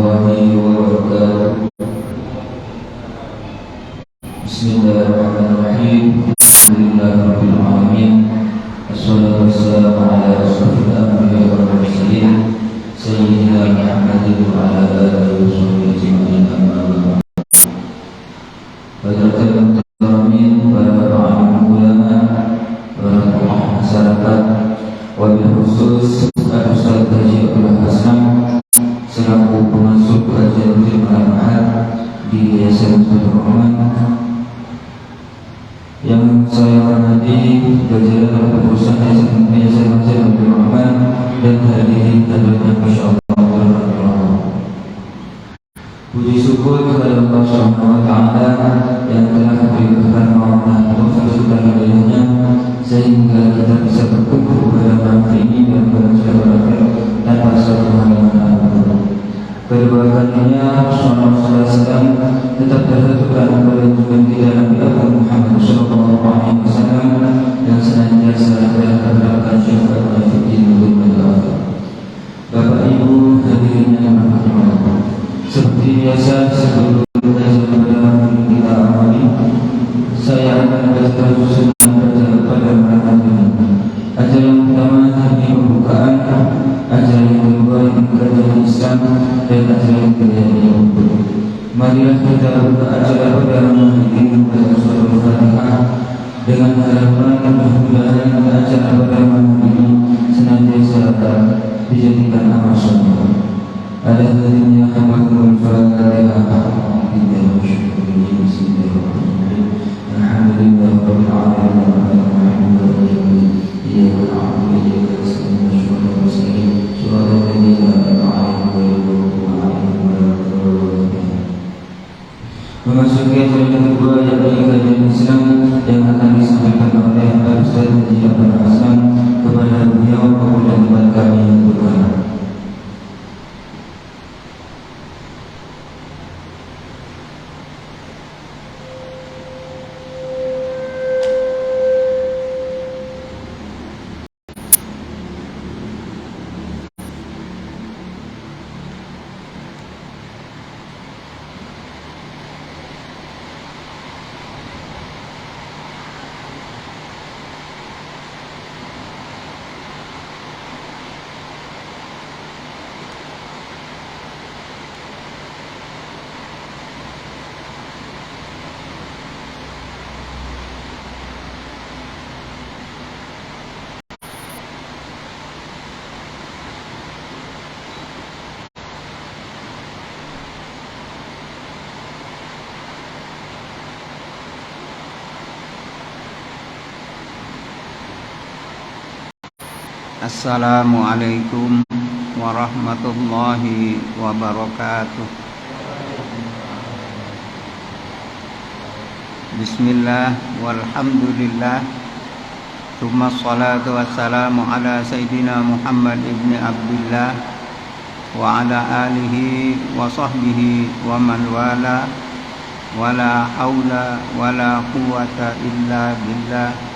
warahmatullahi wabarakatuh. Bismillahirrahmanirrahim. Alhamdulillahirabbil alamin. Wassalatu wassalamu ala asyrofil anbiya'i wal mursalin sayyidina Muhammadin wa ala alihi wa sahbihi ajma'in. Amma ba'd. Hadirin muslimin, para ulama, para tokoh masyarakat, wabil khusus Ustaz Haji Abdul Hasan selaku pengasuh kajian Al-Ma'had di Yayasan Abdul Rahman, yang saya hormati jajaran perusahaan Yayasan Abdul Rahman dan hadirin insyaallah. Puji syukur kepada Allah Subhanahu wa taala yang telah memberikan rahmat dan hidayahnya sehingga kita bisa berkumpul pada malam ini dan bersyukur tanpa suatu halangan apapun. Kedua kalinya Rasulullah tetap tertentukan kepada tujuan kita Nabi Muhammad sallallahu alaihi wasallam yang senantiasa terhadap syafaat fiddin wal akhirah. Bapak Ibu hadirin yang dirahmati Allah, seperti biasa sebelum kita kita awali, saya akan bacakan susunan pada malam ini. Ajaran pertama ini pembukaan, ajaran yang kedua ini kajian Islam, dan ajaran ketiga ini hukum. Marilah kita buka acara pada malam ini dengan surah Al-Fatihah dengan harapan mudah-mudahan acara pada malam ini senantiasa dijadikan amal soleh. Ada hadirin yang hamdul Fatihah. Alhamdulillahirabbil alamin. Memasuki acara kedua yang kajian Islam yang akan disampaikan oleh Ustaz Haji Abdul Hasan kepada beliau dan buat kami berdoa. Assalamualaikum warahmatullahi wabarakatuh. Bismillah walhamdulillah, tsumma salatu wassalamu ala sayyidina Muhammad ibni Abdullah wa ala alihi wa sahbihi wa man wala, wala haula wala quwwata illa billah.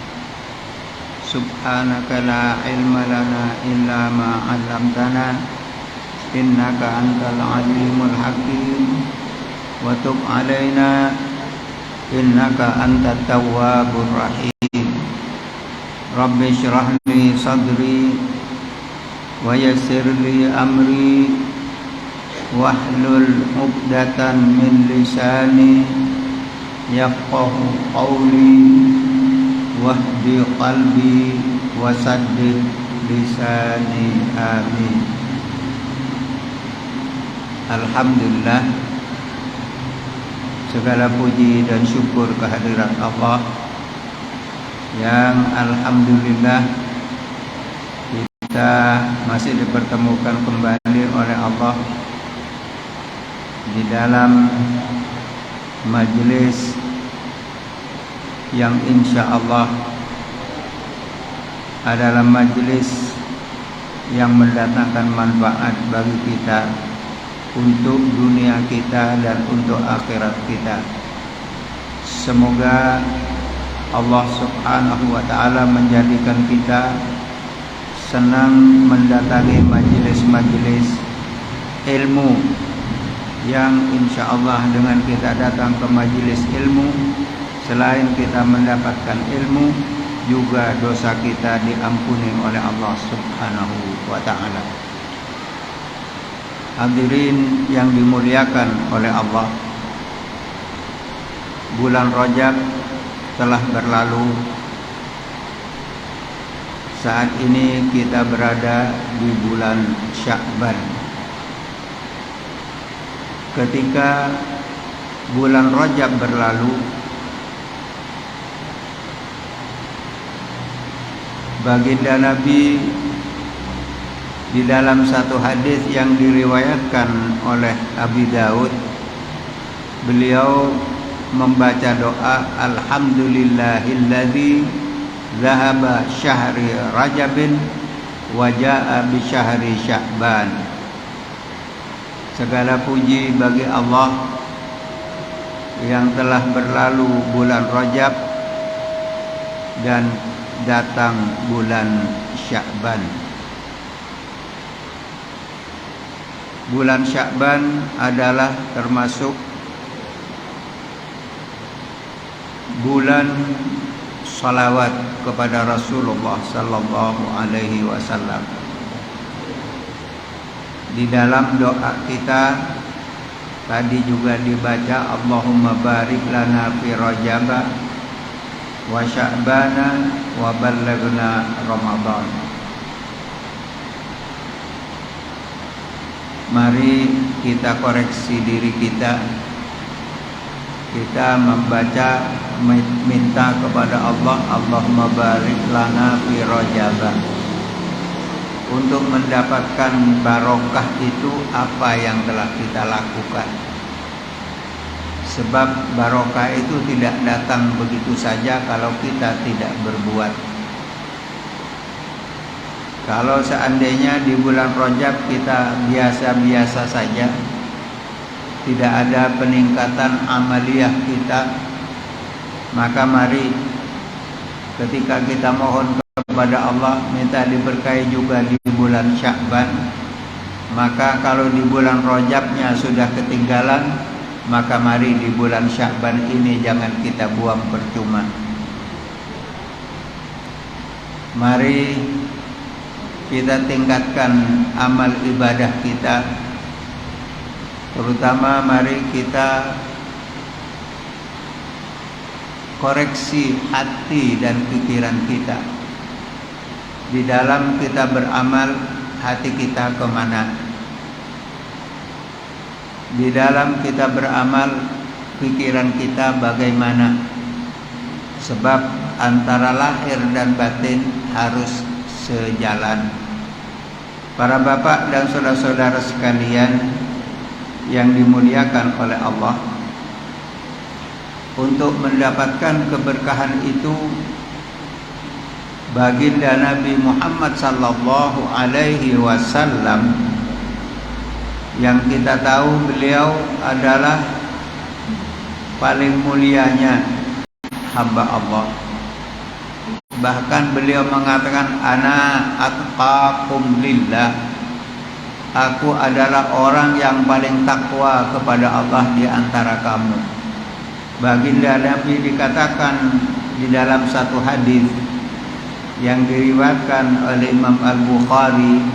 Subhanaka la ilma lana illa ma 'allamtana innaka antal alimul hakim wa tub 'alaina innaka antat tawwabur rahim. Rabbi shrah li sadri wa yassir li amri wahlul 'uqdatan min lisani yafqahu qawli wahdi qalbi wasaddid lisani, amin. Alhamdulillah, segala puji dan syukur kehadirat Allah yang alhamdulillah kita masih dipertemukan kembali oleh Allah di dalam majelis yang insya Allah adalah majelis yang mendatangkan manfaat bagi kita untuk dunia kita dan untuk akhirat kita. Semoga Allah Subhanahu wa ta'ala menjadikan kita senang mendatangi majelis-majelis ilmu yang insya Allah dengan kita datang ke majelis ilmu, selain kita mendapatkan ilmu, juga dosa kita diampuni oleh Allah Subhanahu wa ta'ala. Hadirin yang dimuliakan oleh Allah, bulan Rajab telah berlalu. Saat ini kita berada di bulan Sya'ban. Ketika bulan Rajab berlalu, baginda Nabi di dalam satu hadis yang diriwayatkan oleh Abi Daud, beliau membaca doa Alhamdulillahilladzi zahaba syahri Rajabin wa jaa bi syahri Sya'ban. Segala puji bagi Allah yang telah berlalu bulan Rajab dan datang bulan Sya'ban. Bulan Sya'ban adalah termasuk bulan salawat kepada Rasulullah sallallahu alaihi wasallam. Di dalam doa kita tadi juga dibaca Allahumma barik lana fi Rajaba wa Sya'bana wa ballaghna Ramadan. Mari kita koreksi diri kita. Kita membaca, minta kepada Allah, Allahumma barik lana fi Rajaba. Untuk mendapatkan barokah itu apa yang telah kita lakukan. Sebab barokah itu tidak datang begitu saja kalau kita tidak berbuat. Kalau seandainya di bulan Rajab kita biasa-biasa saja, tidak ada peningkatan amaliyah kita, maka mari ketika kita mohon kepada Allah minta diberkahi juga di bulan Sya'ban, maka kalau di bulan Rajabnya sudah ketinggalan, maka mari di bulan Sya'ban ini jangan kita buang percuma. Mari kita tingkatkan amal ibadah kita. Terutama mari kita koreksi hati dan pikiran kita. Di dalam kita beramal, hati kita kemana? Di dalam kita beramal, pikiran kita bagaimana? Sebab antara lahir dan batin harus sejalan. Para bapak dan saudara-saudara sekalian yang dimuliakan oleh Allah, untuk mendapatkan keberkahan itu, baginda Nabi Muhammad sallallahu alaihi wasallam yang kita tahu beliau adalah paling mulianya hamba Allah. Bahkan beliau mengatakan, ana atqakum lillah, aku adalah orang yang paling takwa kepada Allah di antara kamu. Baginda Nabi dikatakan di dalam satu hadis yang diriwayatkan oleh Imam Al-Bukhari,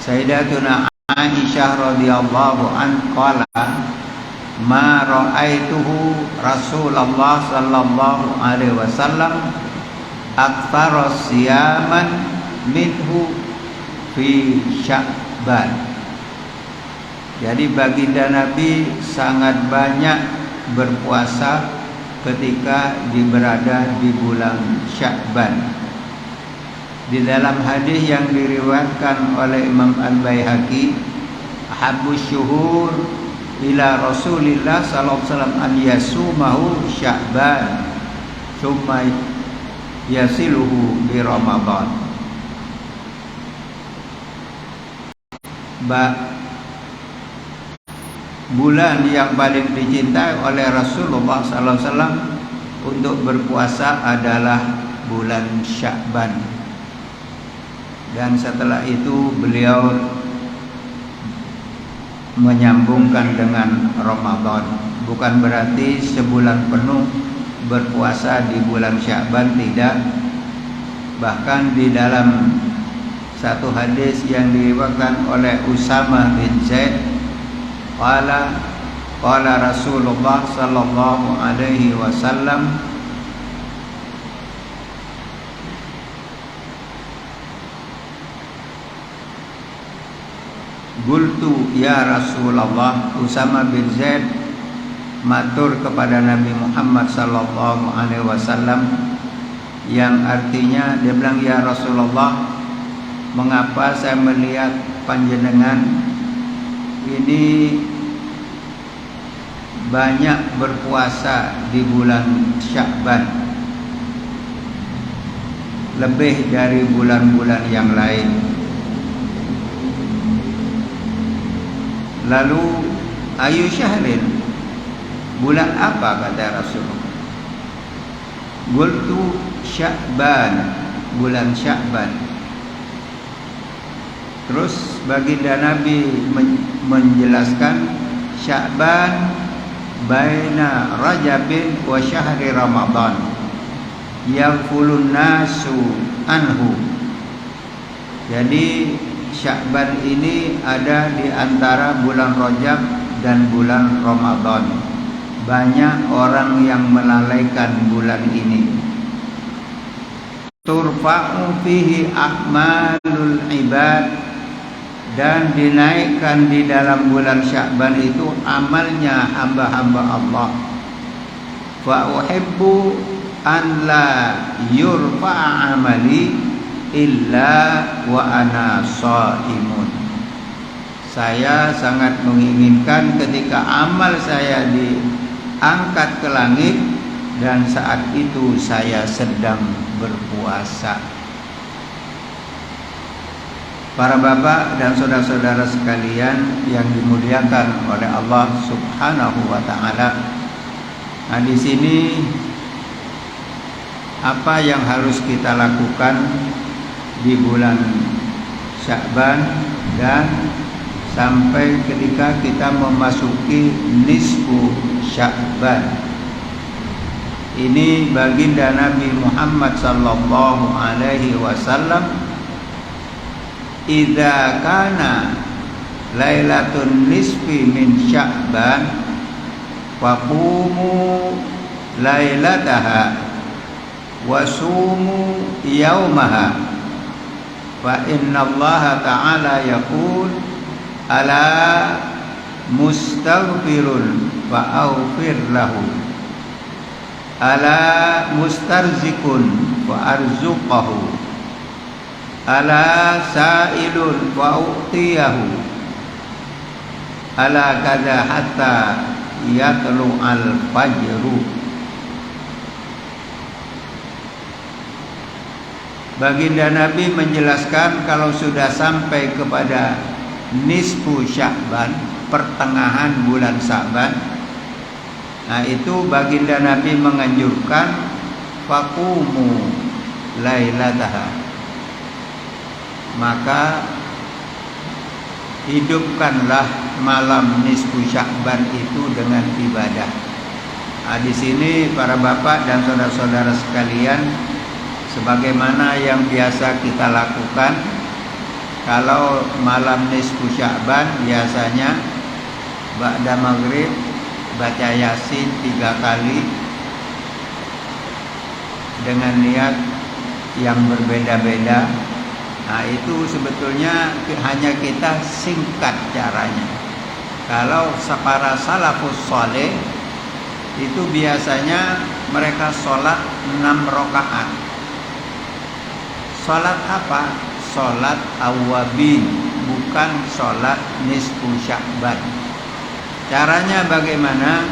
Sayyidatuna Aisyah radhiyallahu anha, ma ra'aituhu Rasulullah sallallahu alaihi wasallam aktsara siyaman minhu fi Sya'ban. Jadi baginda Nabi sangat banyak berpuasa ketika berada di bulan Sya'ban. Di dalam hadis yang diriwayatkan oleh Imam Al-Baihaqi, habbus syuhur ila Rasulillah sallallahu alaihi wasallam an yasumahu Sya'ban thumma yasiluhu bi Ramadan. Bulan yang paling dicintai oleh Rasulullah sallallahu alaihi wasallam untuk berpuasa adalah bulan Sya'ban. Dan setelah itu beliau menyambungkan dengan Ramadan. Bukan berarti sebulan penuh berpuasa di bulan Sya'ban, tidak. Bahkan di dalam satu hadis yang diriwayatkan oleh Usama bin Zaid, qala Rasulullah sallallahu alaihi wasallam, Qultu ya Rasulullah, Usama bin Zaid matur kepada Nabi Muhammad sallallahu alaihi wasallam, yang artinya dia bilang, ya Rasulullah, mengapa saya melihat panjenengan ini banyak berpuasa di bulan Sya'ban lebih dari bulan-bulan yang lain. Lalu ayu syahrin, bulan apa, kata Rasulullah? Qultu Sya'ban, bulan Sya'ban. Terus baginda Nabi menjelaskan, Sya'ban baina Rajabin wa syahri Ramadan yaghfulun nasu anhu. Jadi Sya'ban ini ada di antara bulan Rajab dan bulan Ramadan. Banyak orang yang melalaikan bulan ini. Turfa'u fihi a'malul ibad, dan dinaikkan di dalam bulan Sya'ban itu amalnya hamba-hamba Allah. Fa uhibbu an la yurfa'a amali illa wa ana shaimun. Saya sangat menginginkan ketika amal saya diangkat ke langit dan saat itu saya sedang berpuasa. Para bapak dan saudara-saudara sekalian yang dimuliakan oleh Allah Subhanahu wa taala. Nah, di sini apa yang harus kita lakukan di bulan Sya'ban dan sampai ketika kita memasuki nisfu Sya'ban. Ini baginda Nabi Muhammad sallallahu alaihi wasallam, idza kana lailatun nisfi min Sya'ban faqumu lailataha wa sumu yaumaha fa innallaha ta'ala yaqul ala mustaghfirun fa aghfir lahu, ala mustarzikun fa arzuqahu, ala sa'ilun wa u'tiyahu, ala kada hatta yatlu al-fajru. Baginda Nabi menjelaskan kalau sudah sampai kepada nisfu Sya'ban, pertengahan bulan Sya'ban, nah itu baginda Nabi menganjurkan faqumu lailataha, maka hidupkanlah malam nisfu Sya'ban itu dengan ibadah. Nah, di sini para bapak dan saudara-saudara sekalian, sebagaimana yang biasa kita lakukan, kalau malam nisfu Sya'ban biasanya ba'da maghrib baca Yasin 3 kali dengan niat yang berbeda-beda. Nah, itu sebetulnya hanya kita singkat caranya. Kalau para salafus saleh itu biasanya mereka sholat 6 rakaat. Sholat apa? Sholat awabin, bukan sholat nisfu Sya'ban. Caranya bagaimana?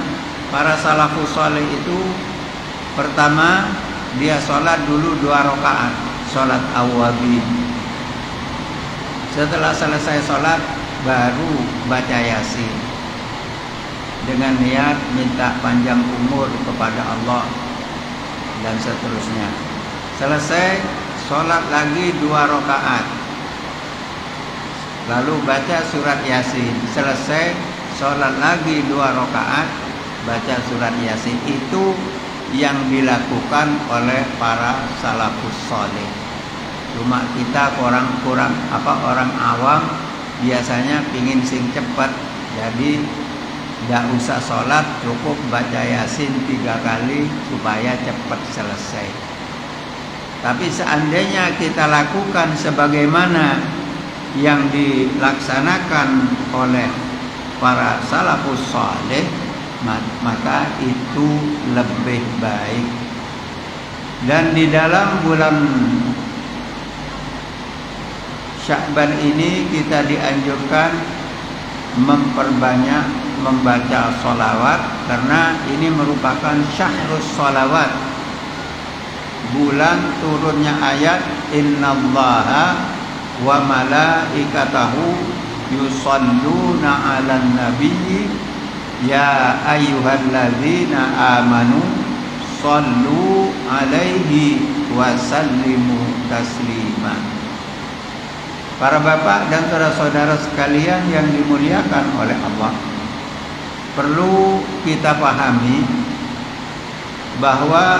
Para salafus saleh itu pertama dia sholat dulu 2 rakaat, sholat awabin. Setelah selesai sholat baru baca Yasin dengan niat minta panjang umur kepada Allah dan seterusnya. Selesai sholat lagi 2 rakaat, lalu baca surat Yasin, selesai sholat lagi 2 rakaat baca surat Yasin. Itu yang dilakukan oleh para salafus saleh. Cuma kita orang awam biasanya pingin sing cepat, jadi tidak usah sholat, cukup baca Yasin 3 kali supaya cepat selesai. Tapi seandainya kita lakukan sebagaimana yang dilaksanakan oleh para salafus saleh, maka itu lebih baik. Dan di dalam bulan Sya'ban ini kita dianjurkan memperbanyak membaca sholawat, karena ini merupakan syahrus sholawat, bulan turunnya ayat innallaha wa malaikatahu yusalluna 'alan nabiyyi ya ayyuhalladzina amanu shallu 'alaihi wa sallimu taslima. Para bapak dan saudara-saudara sekalian yang dimuliakan oleh Allah, perlu kita pahami bahwa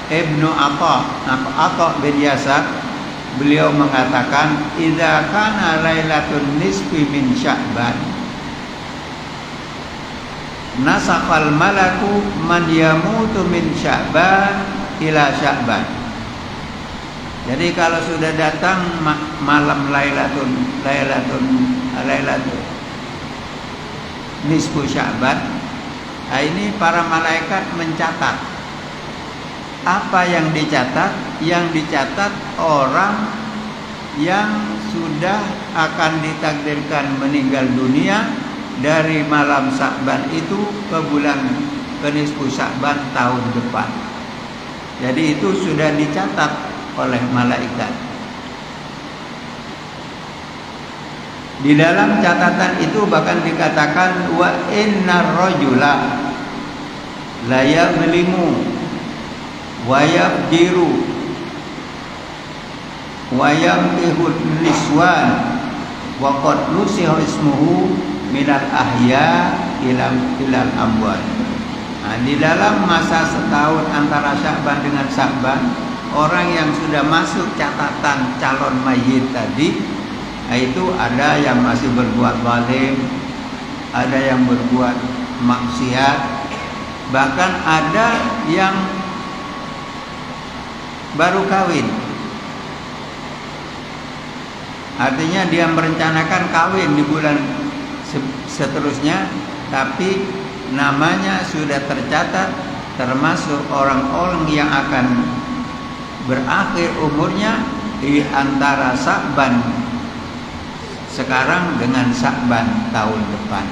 Ibnu Atha bin Yasar, beliau mengatakan idza kana lailatun nisfi min Sya'ban nasakhal malaku man yamutu min Sya'ban ila Sya'ban. Jadi kalau sudah datang malam lailatun nisfu Sya'ban, ini para malaikat mencatat. Apa yang dicatat? Yang dicatat orang yang sudah akan ditakdirkan meninggal dunia dari malam Sya'ban itu ke nisfu Sya'ban tahun depan. Jadi itu sudah dicatat oleh malaikat. Di dalam catatan itu bahkan dikatakan wa innar rajula la yadhlimu wa yafjiru wa yamtihu niswan wa qad nusiha ismuhu minal ahya ilal amwat. Nah, di dalam masa setahun antara Sya'ban dengan Sya'ban, orang yang sudah masuk catatan calon mayit tadi, itu ada yang masih berbuat zalim, ada yang berbuat maksiat, bahkan ada yang baru kawin. Artinya dia merencanakan kawin di bulan seterusnya, tapi namanya sudah tercatat termasuk orang-orang yang akan berakhir umurnya di antara Sya'ban sekarang dengan Sya'ban tahun depan.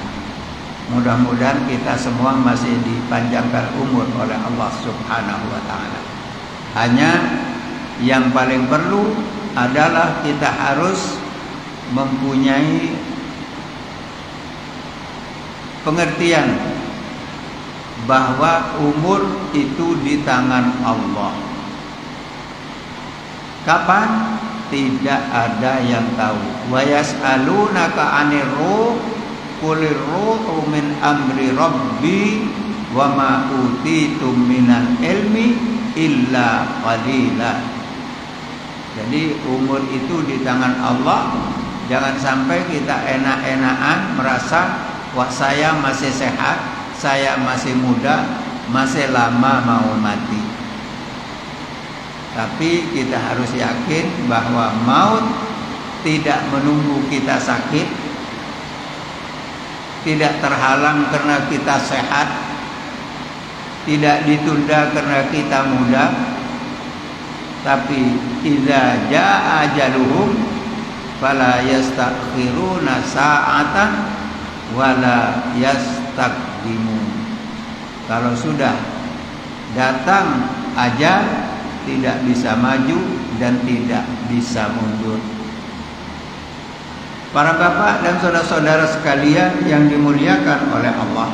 Mudah-mudahan kita semua masih dipanjangkan umur oleh Allah Subhanahu wa ta'ala. Hanya yang paling perlu adalah kita harus mempunyai pengertian bahwa umur itu di tangan Allah. Kapan? Tidak ada yang tahu. Wa yas'alunaka 'anir ruh qulir ruhu min amri rabbi wa ma utitum minal ilmi illa qalila. Jadi umur itu di tangan Allah. Jangan sampai kita enak-enakan merasa wah saya masih sehat, saya masih muda, masih lama mau mati. Tapi kita harus yakin bahwa maut tidak menunggu kita sakit, tidak terhalang karena kita sehat, tidak ditunda karena kita muda. Tapi idza jaa ajaluhum fala yastakhiruna sa'atan wala yastaqdimun. Kalau sudah datang ajal, tidak bisa maju dan tidak bisa mundur. Para bapak dan saudara-saudara sekalian yang dimuliakan oleh Allah,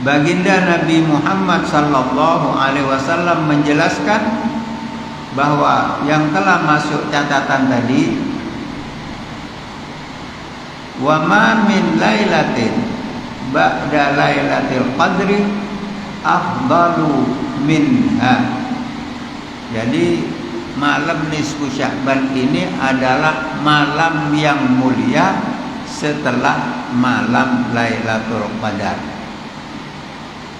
baginda Nabi Muhammad sallallahu alaihi wasallam menjelaskan bahwa yang telah masuk catatan tadi Wa ma min lailatin ba'da lailatul qadri afdalu minha. Jadi malam nisfu Sya'ban ini adalah malam yang mulia setelah malam Lailatul Qadar.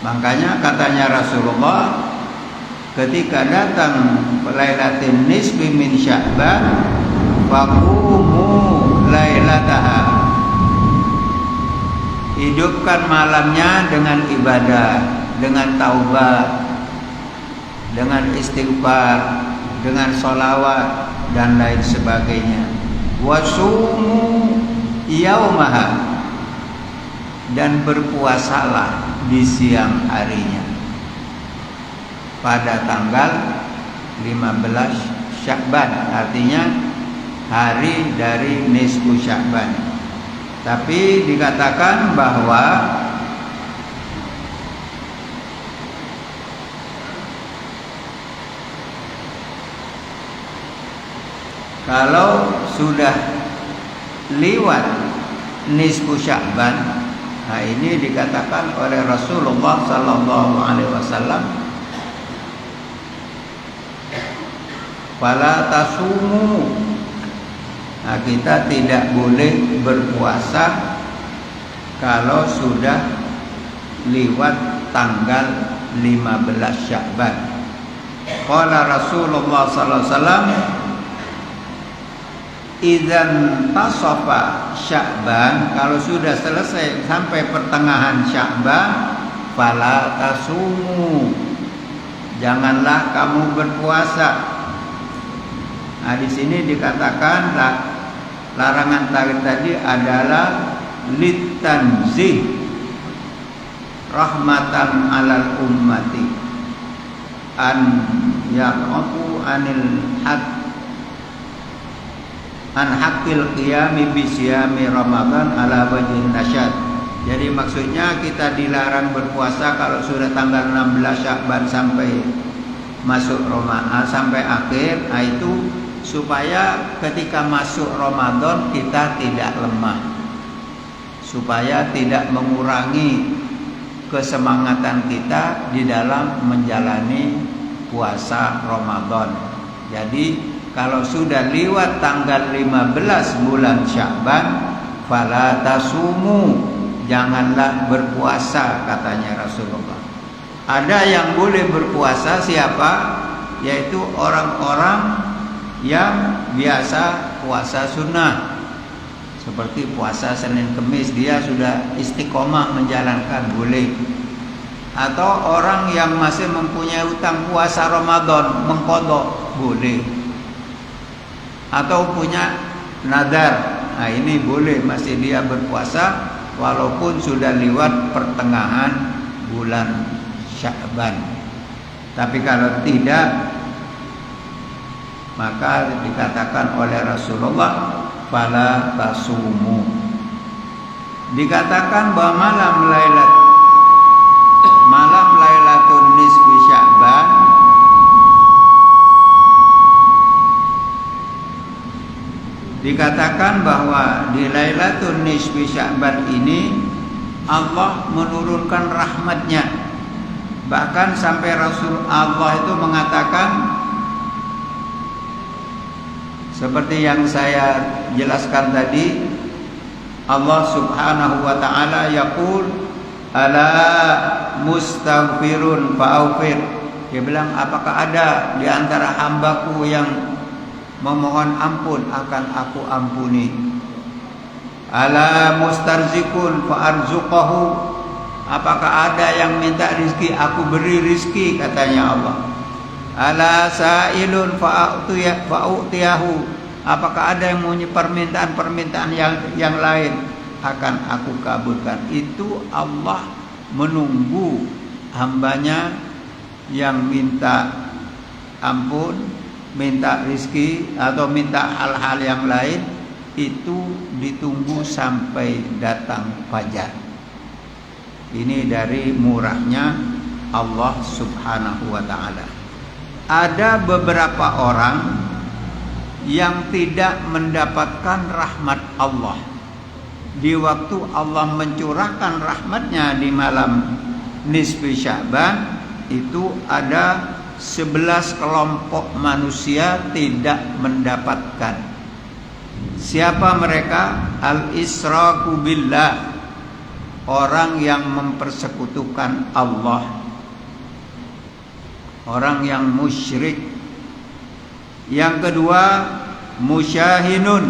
Makanya katanya Rasulullah, ketika datang Lailatul Nisfi min Sya'ban, faqumu lailataha. Hidupkan malamnya dengan ibadah, dengan taubat, dengan istighfar, dengan sholawat dan lain sebagainya. Wasumu yaumaha, dan berpuasalah di siang harinya pada tanggal 15 Sya'ban, artinya hari dari nisfu Sya'ban. Tapi dikatakan bahwa kalau sudah lewat nisfu Sya'ban, nah ini dikatakan oleh Rasulullah sallallahu alaihi wasallam, fala tasumu. Nah, kita tidak boleh berpuasa kalau sudah lewat tanggal 15 Sya'ban. Qala Rasulullah sallallahu alaihi wasallam, idzan tasafa Sya'ban, kalau sudah selesai sampai pertengahan Sya'ban, fala tasumu, janganlah kamu berpuasa. Nah, di sini dikatakan larangan tadi adalah litanzih rahmatan alal ummati an yaqafu anil haqqil qiyami bi siyami Ramadan ala wajhin nasyad. Jadi maksudnya kita dilarang berpuasa kalau sudah tanggal 16 Sya'ban sampai masuk Ramadan sampai akhir. Nah, itu supaya ketika masuk Ramadan kita tidak lemah, supaya tidak mengurangi kesemangatan kita di dalam menjalani puasa Ramadan. Jadi kalau sudah lewat tanggal 15 bulan Sya'ban, fala tasumu, janganlah berpuasa, katanya Rasulullah. Ada yang boleh berpuasa siapa? Yaitu orang-orang yang biasa puasa sunnah, seperti puasa Senin Kemis, dia sudah istiqomah menjalankan, boleh. Atau orang yang masih mempunyai utang puasa Ramadan, mengqadha, boleh. Atau punya nadar, nah ini boleh, masih dia berpuasa walaupun sudah lewat pertengahan bulan Sya'ban. Tapi kalau tidak, maka dikatakan oleh Rasulullah, fala tasumu. Dikatakan bahwa malam Lailatul Nisfi Sya'ban dikatakan bahwa di Lailatul Nisfi Sya'ban ini Allah menurunkan rahmatnya. Bahkan sampai Rasul Allah itu mengatakan, seperti yang saya jelaskan tadi, Allah subhanahu wa ta'ala yaqul, ala mustaghfirun fa'aufir. Dia bilang, apakah ada di antara hambaku yang memohon ampun, akan aku ampuni. Ala mustarzikun fa'arzuqahu, apakah ada yang minta rizki, aku beri rizki, katanya Allah. Ala sa'ilun fa'utiyahu, apakah ada yang punya permintaan yang lain, akan aku kabulkan. Itu Allah menunggu hambanya yang minta ampun, minta rizki atau minta hal-hal yang lain, itu ditunggu sampai datang fajar. Ini dari murahnya Allah subhanahu wa ta'ala. Ada beberapa orang yang tidak mendapatkan rahmat Allah, di waktu Allah mencurahkan rahmatnya di malam nisfi Sya'ban, itu ada 11 kelompok manusia tidak mendapatkan. Siapa mereka? Al-israku billah, orang yang mempersekutukan Allah, orang yang musyrik. Yang kedua, musyahinun,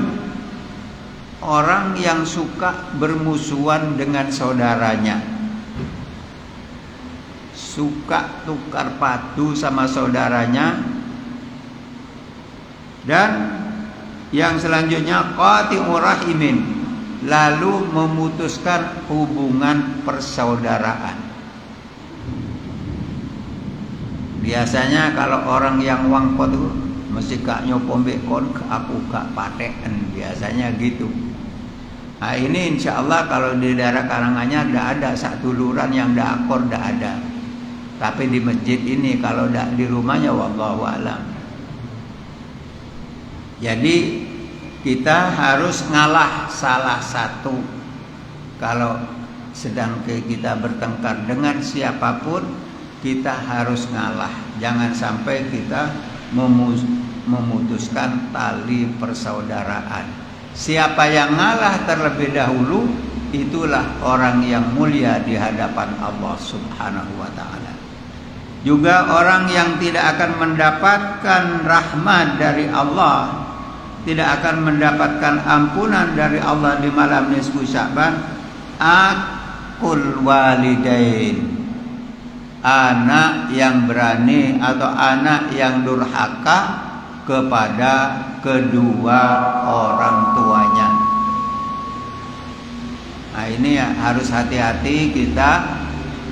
orang yang suka bermusuhan dengan saudaranya, suka tukar padu sama saudaranya. Dan yang selanjutnya qati'ur rahimin, lalu memutuskan hubungan persaudaraan. Biasanya kalau orang yang wangkot itu mesti gak nyopombek kon, aku gak paten, biasanya gitu. Nah ini insya Allah kalau di daerah Karanganyar tidak ada satu duluran yang tidak akor, tidak ada. Tapi di masjid ini kalau tidak di rumahnya wallahu alam. Jadi kita harus ngalah salah satu. Kalau sedang kita bertengkar dengan siapapun, kita harus ngalah. Jangan sampai kita memutuskan tali persaudaraan. Siapa yang ngalah terlebih dahulu, itulah orang yang mulia di hadapan Allah Subhanahu wa ta'ala. Juga orang yang tidak akan mendapatkan rahmat dari Allah, tidak akan mendapatkan ampunan dari Allah di malam nisfu Sya'ban, aqul walidain, anak yang berani atau anak yang durhaka kepada kedua orang tuanya. Nah ini ya, harus hati-hati kita.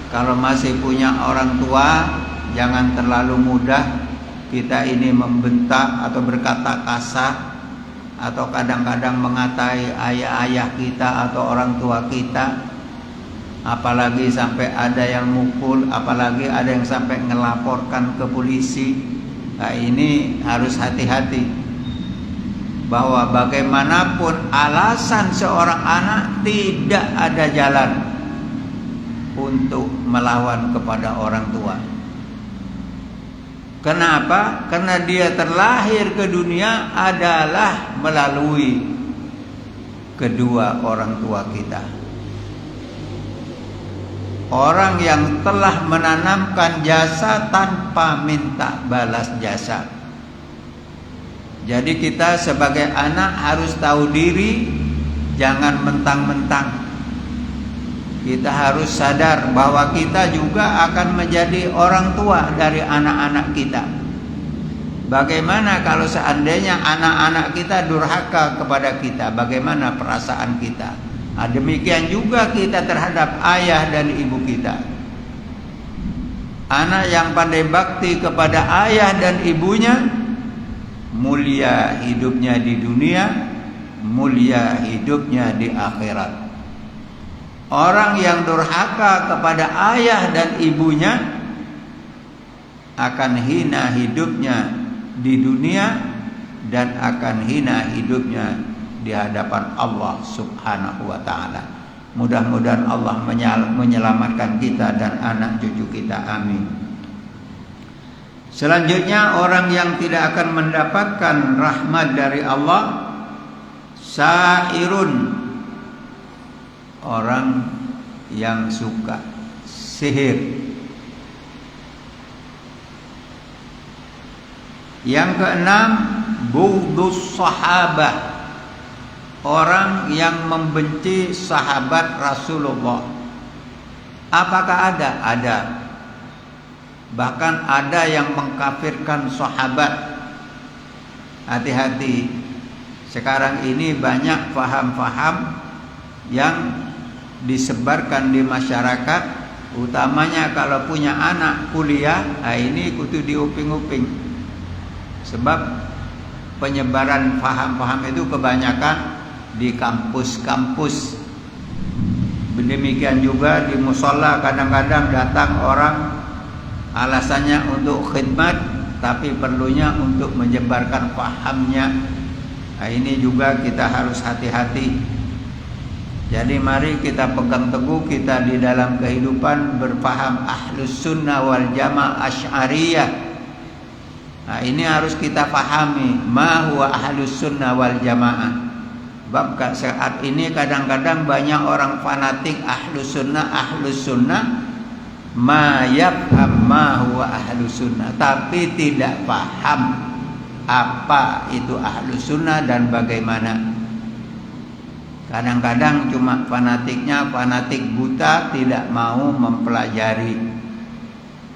Kalau masih punya orang tua, jangan terlalu mudah kita ini membentak atau berkata kasar, atau kadang-kadang mengatai ayah-ayah kita atau orang tua kita. Apalagi sampai ada yang mukul, apalagi ada yang sampai ngelaporkan ke polisi. Nah ini harus hati-hati, bahwa bagaimanapun alasan seorang anak, tidak ada jalan untuk melawan kepada orang tua. Kenapa? Karena dia terlahir ke dunia adalah melalui kedua orang tua kita. Orang yang telah menanamkan jasa tanpa minta balas jasa. Jadi kita sebagai anak harus tahu diri, jangan mentang-mentang. Kita harus sadar bahwa kita juga akan menjadi orang tua dari anak-anak kita. Bagaimana kalau seandainya anak-anak kita durhaka kepada kita? Bagaimana perasaan kita? Nah, demikian juga kita terhadap ayah dan ibu kita. Anak yang pandai bakti kepada ayah dan ibunya, mulia hidupnya di dunia, mulia hidupnya di akhirat. Orang yang durhaka kepada ayah dan ibunya akan hina hidupnya di dunia dan akan hina hidupnya di hadapan Allah Subhanahu wa ta'ala. Mudah-mudahan Allah menyelamatkan kita dan anak cucu kita, amin. Selanjutnya, orang yang tidak akan mendapatkan rahmat dari Allah, sahirun, orang yang suka sihir. Yang keenam, bughdus sahabah, orang yang membenci sahabat Rasulullah. Apakah ada? Ada. Bahkan ada yang mengkafirkan sahabat. Hati-hati. Sekarang ini banyak faham-faham yang disebarkan di masyarakat, utamanya kalau punya anak kuliah. Nah ini kudu diuping-uping, sebab penyebaran faham-faham itu kebanyakan di kampus-kampus. Demikian juga di musola, kadang-kadang datang orang alasannya untuk khidmat, tapi perlunya untuk menyebarkan pahamnya. Nah ini juga kita harus hati-hati. Jadi mari kita pegang teguh, kita di dalam kehidupan berpaham Ahlus Sunnah wal Jamaah Asy'ariyah. Nah, ini harus kita pahami ma huwa Ahlus Sunnah wal Jamaah. Bab saat ini kadang-kadang banyak orang fanatik Ahlus Sunnah ma yafham ma huwa Ahlus Sunnah, tapi tidak paham apa itu Ahlus Sunnah dan bagaimana. Kadang-kadang cuma fanatiknya fanatik buta, tidak mau mempelajari.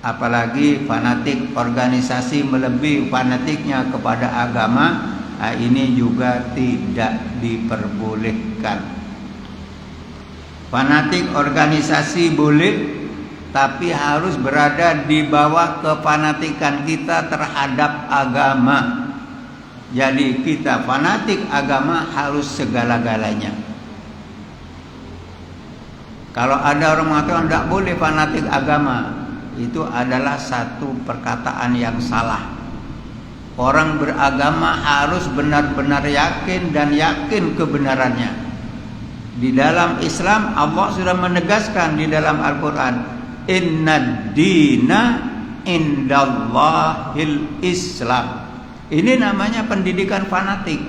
Apalagi fanatik organisasi melebihi fanatiknya kepada agama. Nah, ini juga tidak diperbolehkan. Fanatik organisasi boleh, tapi harus berada di bawah kefanatikan kita terhadap agama. Jadi kita fanatik agama harus segala-galanya. Kalau ada orang mengatakan tidak boleh fanatik agama, itu adalah satu perkataan yang salah. Orang beragama harus benar-benar yakin dan yakin kebenarannya. Di dalam Islam Allah sudah menegaskan di dalam Al-Quran, Innad dina indallahil Islam. Ini namanya pendidikan fanatik.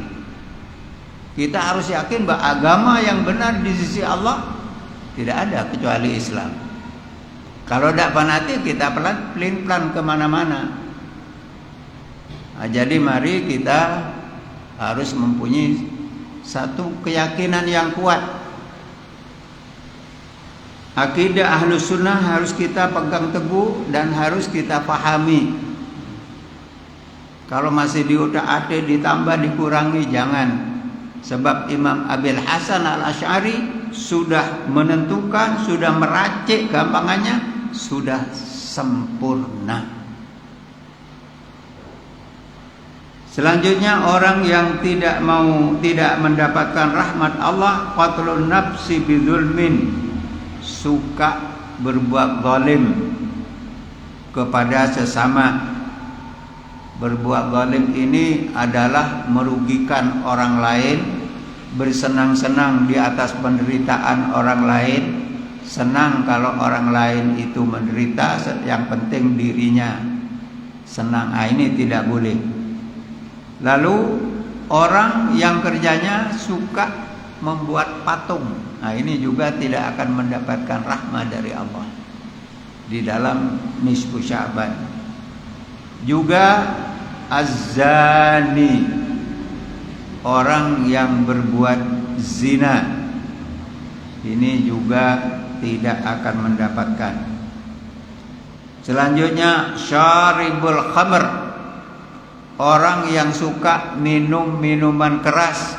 Kita harus yakin bahwa agama yang benar di sisi Allah tidak ada kecuali Islam. Kalau tidak fanatik, kita pelin-pelan kemana-mana. Nah, jadi mari kita harus mempunyai satu keyakinan yang kuat. Akidah Ahlus Sunnah harus kita pegang teguh dan harus kita pahami. Kalau masih diutak-atik, ditambah, dikurangi, jangan. Sebab Imam Abil Hasan Al-Asy'ari sudah menentukan, sudah meracik gampangannya, sudah sempurna. Selanjutnya orang yang tidak mendapatkan rahmat Allah, qatlun nafsi bidzulmin, suka berbuat zalim kepada sesama. Berbuat zalim ini adalah merugikan orang lain, bersenang-senang di atas penderitaan orang lain, senang kalau orang lain itu menderita, yang penting dirinya senang. Ini tidak boleh. Lalu orang yang kerjanya suka membuat patung, ini juga tidak akan mendapatkan rahmat dari Allah di dalam nisfu Sya'ban. Juga az-zani, orang yang berbuat zina, ini juga tidak akan mendapatkan. Selanjutnya syaribul khamr, orang yang suka minum minuman keras,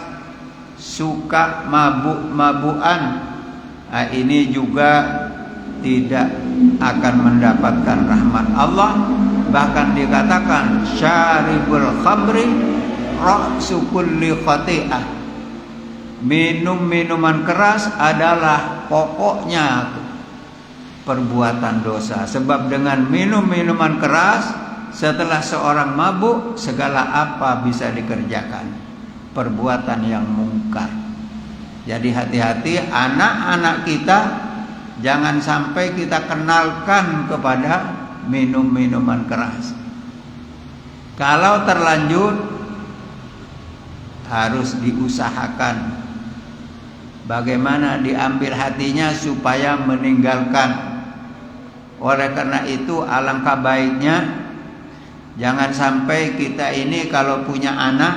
suka mabuk-mabukan, ini juga tidak akan mendapatkan rahmat Allah. Bahkan dikatakan syaribul khamri ra'su kulli khati'ah, minum minuman keras adalah pokoknya perbuatan dosa. Sebab dengan minum minuman keras, setelah seorang mabuk, segala apa bisa dikerjakan, perbuatan yang mungkar. Jadi hati-hati anak-anak kita, jangan sampai kita kenalkan kepada minum minuman keras. Kalau terlanjur, harus diusahakan bagaimana diambil hatinya supaya meninggalkan. Oleh karena itu alangkah baiknya jangan sampai kita ini kalau punya anak,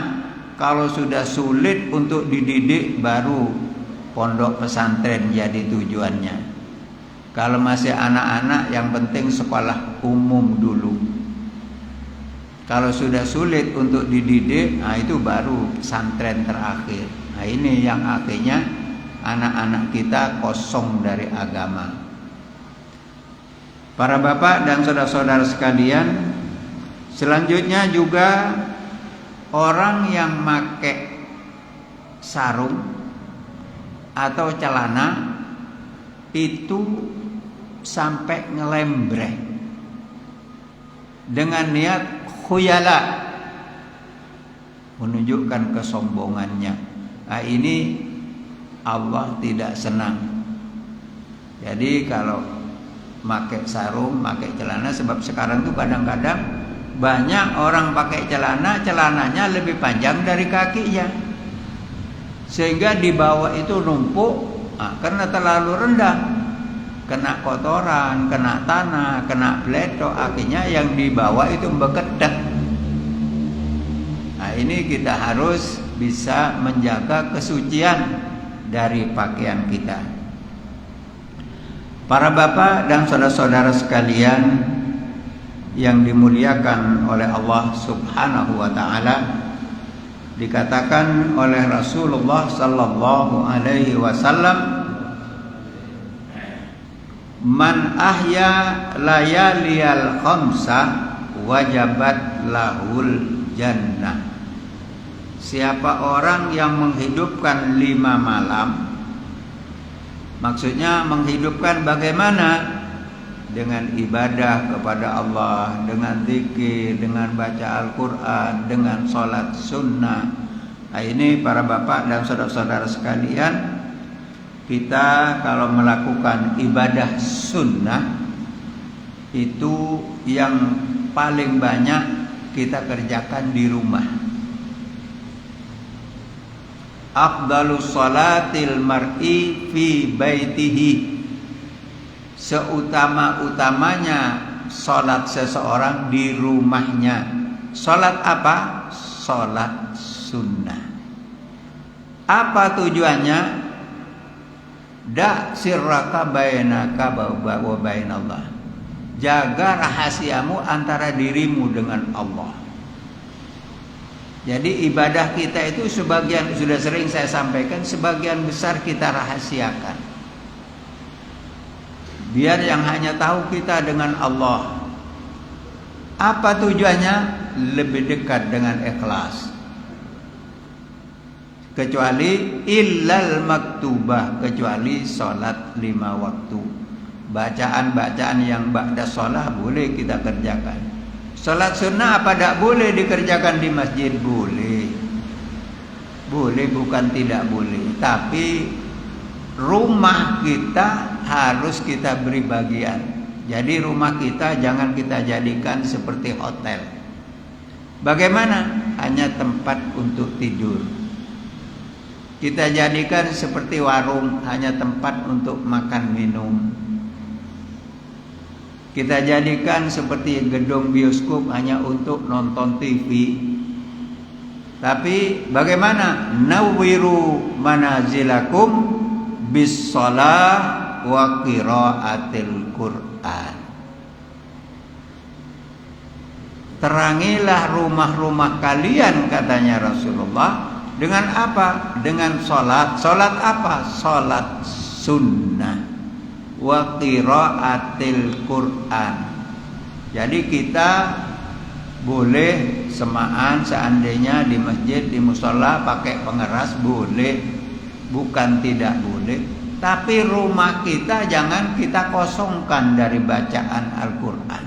kalau sudah sulit untuk dididik, baru pondok pesantren jadi tujuannya. Kalau masih anak-anak, yang penting sekolah umum dulu. Kalau sudah sulit untuk dididik, itu baru pesantren terakhir. Ini yang akhirnya anak-anak kita kosong dari agama. Para bapak dan saudara-saudara sekalian, selanjutnya juga orang yang pakai sarung atau celana itu sampai ngelembreng dengan niat khuyala, menunjukkan kesombongannya. Ini Allah tidak senang. Jadi kalau pakai sarung, pakai celana, sebab sekarang tuh kadang-kadang banyak orang pakai celana, celananya lebih panjang dari kakinya, sehingga di bawah itu numpuk. Karena terlalu rendah, kena kotoran, kena tanah, kena bledok, akhirnya yang di bawah itu bekedek. Nah, ini kita harus bisa menjaga kesucian dari pakaian kita. Para bapak dan saudara-saudara sekalian yang dimuliakan oleh Allah Subhanahu wa taala, dikatakan oleh Rasulullah sallallahu alaihi wasallam, man ahya layaliyal khamsa wajabat lahul jannah. Siapa orang yang menghidupkan 5 malam, maksudnya menghidupkan bagaimana? Dengan ibadah kepada Allah, dengan zikir, dengan baca Al-Quran, dengan sholat sunnah. Nah, ini para bapak dan saudara-saudara sekalian, kita kalau melakukan ibadah sunnah itu yang paling banyak kita kerjakan di rumah. Afdalus salatil mar'i fi baitihi. Seutama-utamanya sholat seseorang di rumahnya. Sholat apa? Sholat sunnah. Apa tujuannya? Da' sirraka bainaka wa bainallah. Jaga rahasiamu antara dirimu dengan Allah. Jadi ibadah kita itu sebagian, sudah sering saya sampaikan, sebagian besar kita rahasiakan. Biar yang hanya tahu kita dengan Allah. Apa tujuannya? Lebih dekat dengan ikhlas. Kecuali illal maktubah, kecuali sholat 5 waktu. Bacaan-bacaan yang ba'da sholat boleh kita kerjakan. Sholat sunnah apa tak boleh dikerjakan di masjid? Boleh. Boleh, bukan tidak boleh. Tapi rumah kita harus kita beri bagian. Jadi rumah kita jangan kita jadikan seperti hotel. Bagaimana? Hanya tempat untuk tidur. Kita jadikan seperti warung, hanya tempat untuk makan minum. Kita jadikan seperti gedung bioskop, hanya untuk nonton TV. Tapi bagaimana? Nawwiru manazilakum bis shalah wa qiraatil Qur'an. Terangilah rumah-rumah kalian, katanya Rasulullah, dengan apa? Dengan sholat. Sholat apa? Sholat sunnah. Wa qiraatil Qur'an. Jadi kita boleh semaan seandainya di masjid, di musola pakai pengeras, boleh, bukan tidak boleh. Tapi rumah kita jangan kita kosongkan dari bacaan Al-Quran.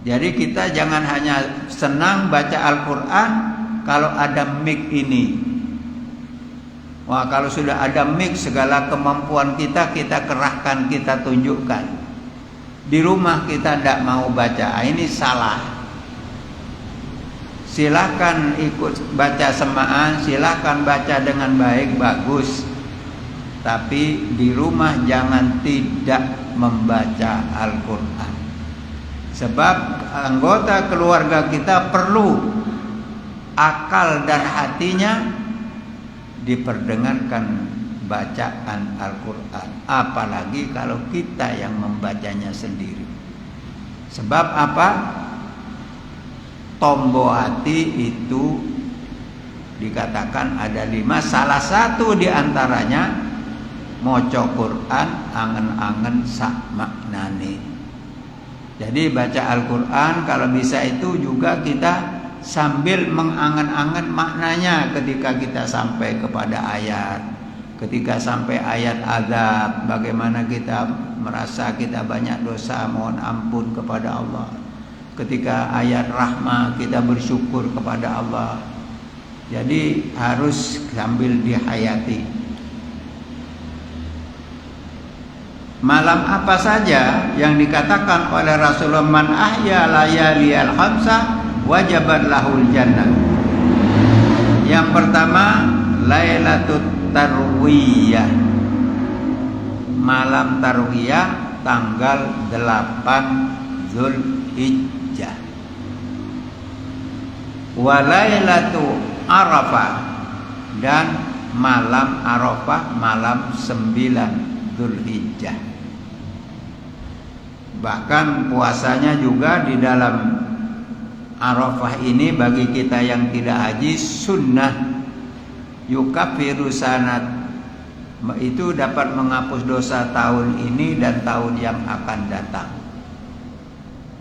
Jadi kita jangan hanya senang baca Al-Quran kalau ada mic ini. Wah, kalau sudah ada mic, segala kemampuan kita kerahkan, kita tunjukkan. Di rumah kita tidak mau baca, ini salah. Silakan ikut baca semaan, silakan baca dengan baik, bagus. Tapi di rumah jangan tidak membaca Al-Quran. Sebab anggota keluarga kita perlu akal dan hatinya diperdengarkan bacaan Al-Quran. Apalagi kalau kita yang membacanya sendiri. Sebab apa? Tombo hati itu dikatakan ada 5. Salah satu diantaranya moco Quran angen-angen sak maknane. Jadi baca Al-Quran kalau bisa itu juga kita sambil mengangen-angen maknanya ketika kita sampai kepada ayat. Ketika sampai ayat azab, bagaimana kita merasa kita banyak dosa, mohon ampun kepada Allah. Ketika ayat rahmah, kita bersyukur kepada Allah. Jadi harus sambil dihayati. malam apa saja yang dikatakan oleh Rasulullah, man ahya layali al-khamsah wajabat lahul jannah. Yang pertama, Lailatul Tarwiyah, malam Tarwiyah tanggal 8 Zulhijjah. Wa Lailatul Arafah, dan malam Arafah, malam 9 Zulhijjah. Bahkan puasanya juga di dalam Arafah ini bagi kita yang tidak haji sunnah, yukafiru sanat, itu dapat menghapus dosa tahun ini dan tahun yang akan datang.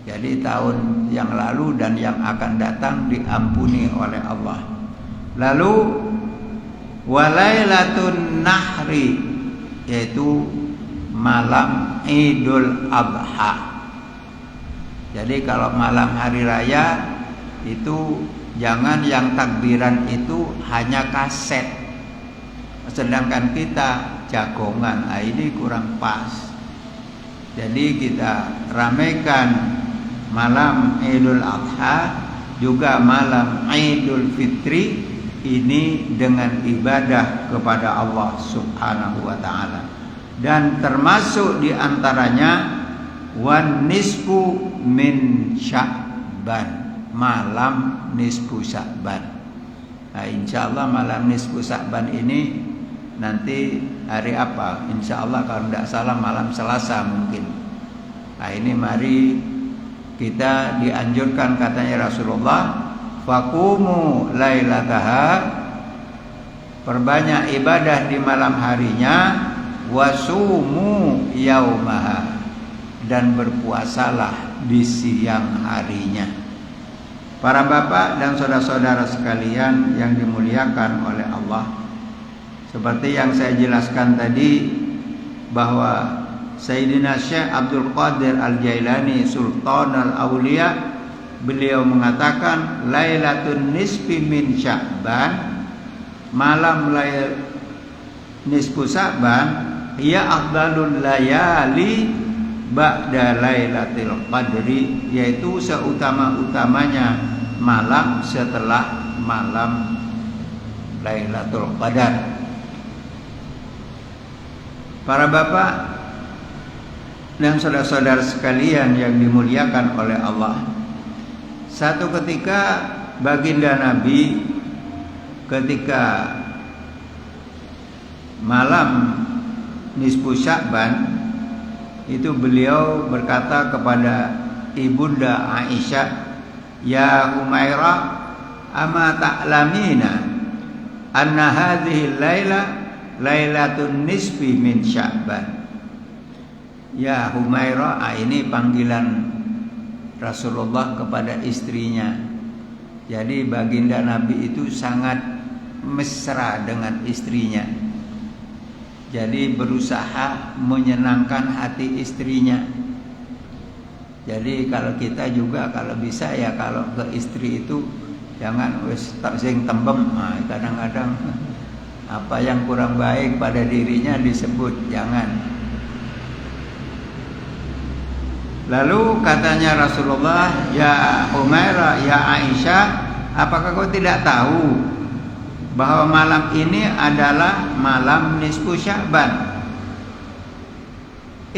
Jadi tahun yang lalu dan yang akan datang diampuni oleh Allah. Lalu walailatun nahri, yaitu malam Idul Adha. Jadi kalau malam hari raya itu jangan yang takbiran itu hanya kaset, sedangkan kita jagongan, ini kurang pas. Jadi kita ramaikan malam Idul Adha, juga malam Idul Fitri ini dengan ibadah kepada Allah Subhanahu wa taala. Dan termasuk di antaranya wan nisfu min Sya'ban, malam nisfu Sya'ban. Nah, insyaallah malam nisfu Sya'ban ini nanti hari apa? Insyaallah kalau tidak salah malam Selasa mungkin. Nah, ini mari kita dianjurkan, katanya Rasulullah, faqumu lailataha, perbanyak ibadah di malam harinya, wasumu yaumaha, dan berpuasalah di siang harinya. Para bapak dan saudara-saudara sekalian yang dimuliakan oleh Allah, seperti yang saya jelaskan tadi bahwa Sayyidina Syekh Abdul Qadir Al-Jailani Sultan Al-Auliya, beliau mengatakan Lailatun Nisfi min Sya'ban, malam nisfu Sya'ban, ia afdalul layali ba'da Lailatul Qadri, yaitu seutama-utamanya malam setelah malam Lailatul Qadar. Para bapak dan saudara-saudara sekalian yang dimuliakan oleh Allah, satu ketika baginda Nabi ketika malam nisfu Sya'ban itu beliau berkata kepada ibunda Aisyah, ya Humairah, ama ta'lamina anna hadhihi laila lailatun nisfi min Sya'ban. Ya Humairah, ini panggilan Rasulullah kepada istrinya. Jadi baginda Nabi itu sangat mesra dengan istrinya. Jadi berusaha menyenangkan hati istrinya. Jadi kalau kita juga kalau bisa ya kalau ke istri itu jangan wis sing tembem. Nah, kadang-kadang apa yang kurang baik pada dirinya disebut, jangan. Lalu katanya Rasulullah, ya Humairah, ya Aisyah, apakah kau tidak tahu bahwa malam ini adalah malam nisfu Sya'ban?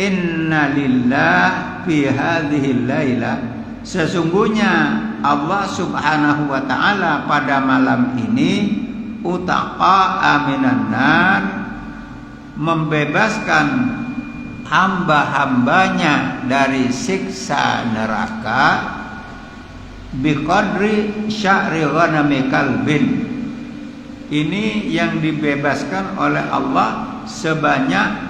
Inna lillah fi hadhil laila, sesungguhnya Allah Subhanahu wa taala pada malam ini utaqa aminan nar, membebaskan hamba-hambanya dari siksa neraka, biqadri sya'ri ghanami kalbin. Ini yang dibebaskan oleh Allah sebanyak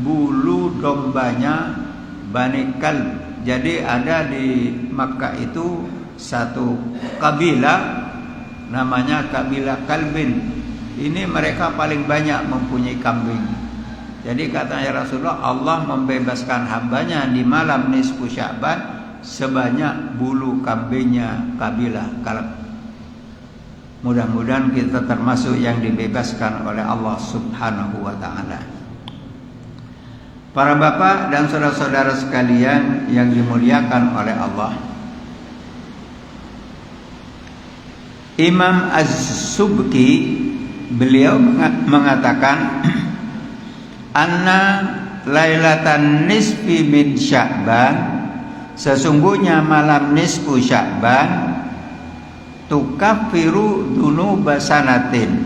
bulu dombanya Bani Kalb. Jadi ada di Makkah itu satu kabilah namanya kabilah Kalbin. Ini mereka paling banyak mempunyai kambing. Jadi katanya Rasulullah, Allah membebaskan hambanya di malam nisfu Sya'ban sebanyak bulu kambingnya kabilah Kalb. Mudah-mudahan kita termasuk yang dibebaskan oleh Allah Subhanahu wa taala. Para bapak dan saudara-saudara sekalian yang dimuliakan oleh Allah, Imam Az-Subki beliau mengatakan anna lailatan nisfi min Sya'ban, sesungguhnya malam nisfu Sya'ban tukaffiru dunuba sanatin,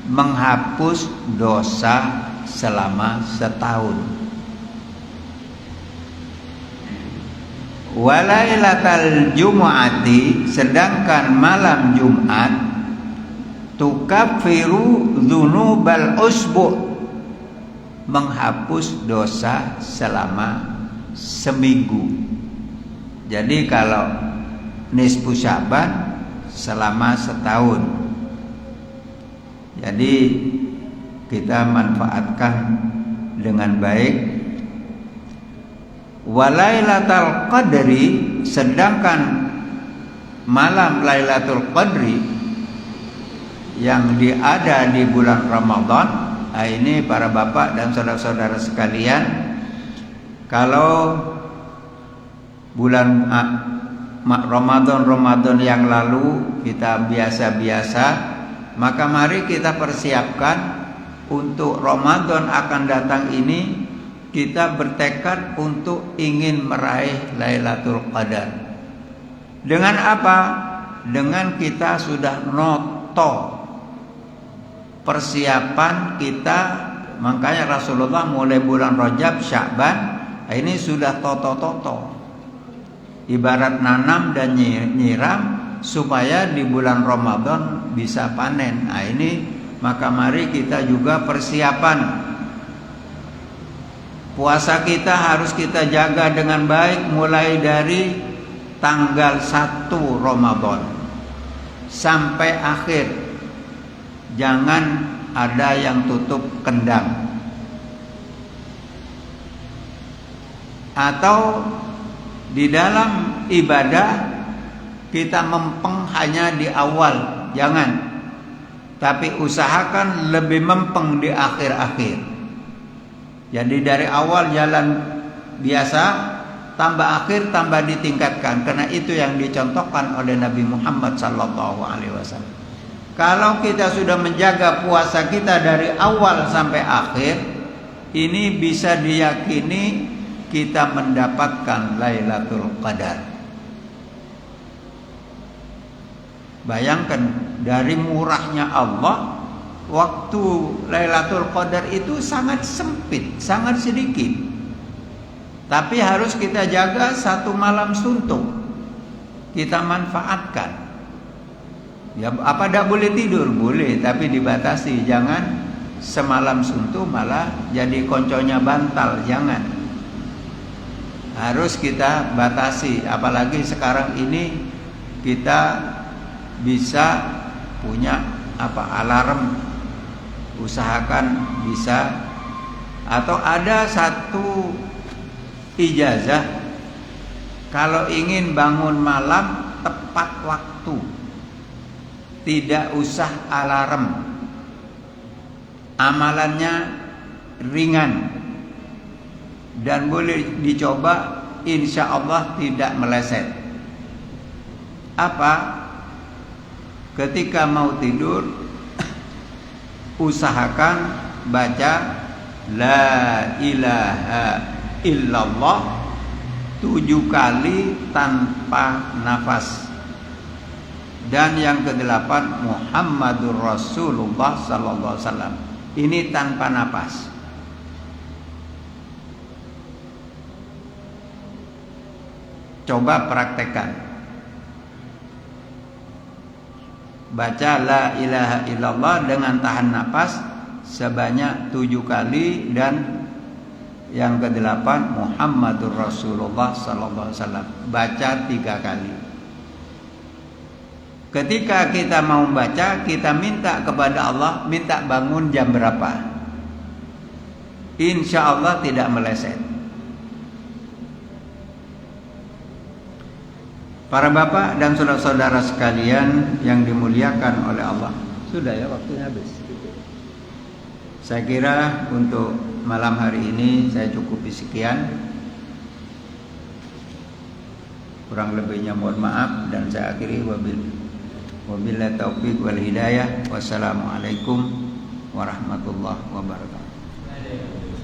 menghapus dosa selama setahun. Walailatal jumu'ati, sedangkan malam Jumat tukaffiru dzunubal usbu', menghapus dosa selama seminggu. Jadi kalau nisfu Sya'ban selama setahun. Jadi kita manfaatkan dengan baik. Walailatul qadri, sedangkan malam Lailatul Qadri yang ada di bulan Ramadan. Nah, ini para bapak dan saudara-saudara sekalian, kalau bulan Ramadan yang lalu kita biasa-biasa, maka mari kita persiapkan untuk Ramadan akan datang ini. Kita bertekad untuk ingin meraih Lailatul Qadar. Dengan apa? Dengan kita sudah noto persiapan kita. Makanya Rasulullah mulai bulan Rajab, Sya'ban, ini sudah toto-toto. Ibarat nanam dan nyiram supaya di bulan Ramadan bisa panen. Nah ini, maka mari kita juga persiapan. Puasa kita harus kita jaga dengan baik mulai dari tanggal 1 Ramadan sampai akhir. Jangan ada yang tutup kendang. Atau di dalam ibadah kita mempeng hanya di awal, jangan. Tapi usahakan lebih mempeng di akhir-akhir. Jadi dari awal jalan biasa, tambah akhir tambah ditingkatkan. Karena itu yang dicontohkan oleh Nabi Muhammad SAW. Kalau kita sudah menjaga puasa kita dari awal sampai akhir, ini bisa diyakini kita mendapatkan Lailatul Qadar. Bayangkan dari murahnya Allah, waktu Lailatul Qadar itu sangat sempit, sangat sedikit. Tapi harus kita jaga satu malam suntuk. Kita manfaatkan. Ya, apa tidak boleh tidur? Boleh, tapi dibatasi. Jangan semalam suntuk malah jadi konconya bantal. Jangan. Harus kita batasi. Apalagi sekarang ini kita bisa punya alarm. Usahakan bisa. Atau ada satu ijazah, kalau ingin bangun malam tepat waktu, tidak usah alarm, amalannya ringan dan boleh dicoba, insya Allah tidak meleset. Apa? Ketika mau tidur, usahakan baca La ilaha illallah 7 kali tanpa nafas. Dan yang ke-8 Muhammadur Rasulullah sallallahu alaihi wasallam. Ini tanpa nafas. Coba praktekkan. Baca la ilaha illallah dengan tahan nafas sebanyak 7 kali, dan yang ke-8 Muhammadur Rasulullah sallallahu alaihi wasallam. Baca 3 kali. Ketika kita mau baca, kita minta kepada Allah, minta bangun jam berapa. Insya Allah tidak meleset. Para bapak dan saudara-saudara sekalian yang dimuliakan oleh Allah. Sudah ya, waktunya habis. Saya kira untuk malam hari ini saya cukupi sekian. Kurang lebihnya mohon maaf dan saya akhiri wabillahi taufiq wal hidayah. Wassalamualaikum warahmatullahi wabarakatuh.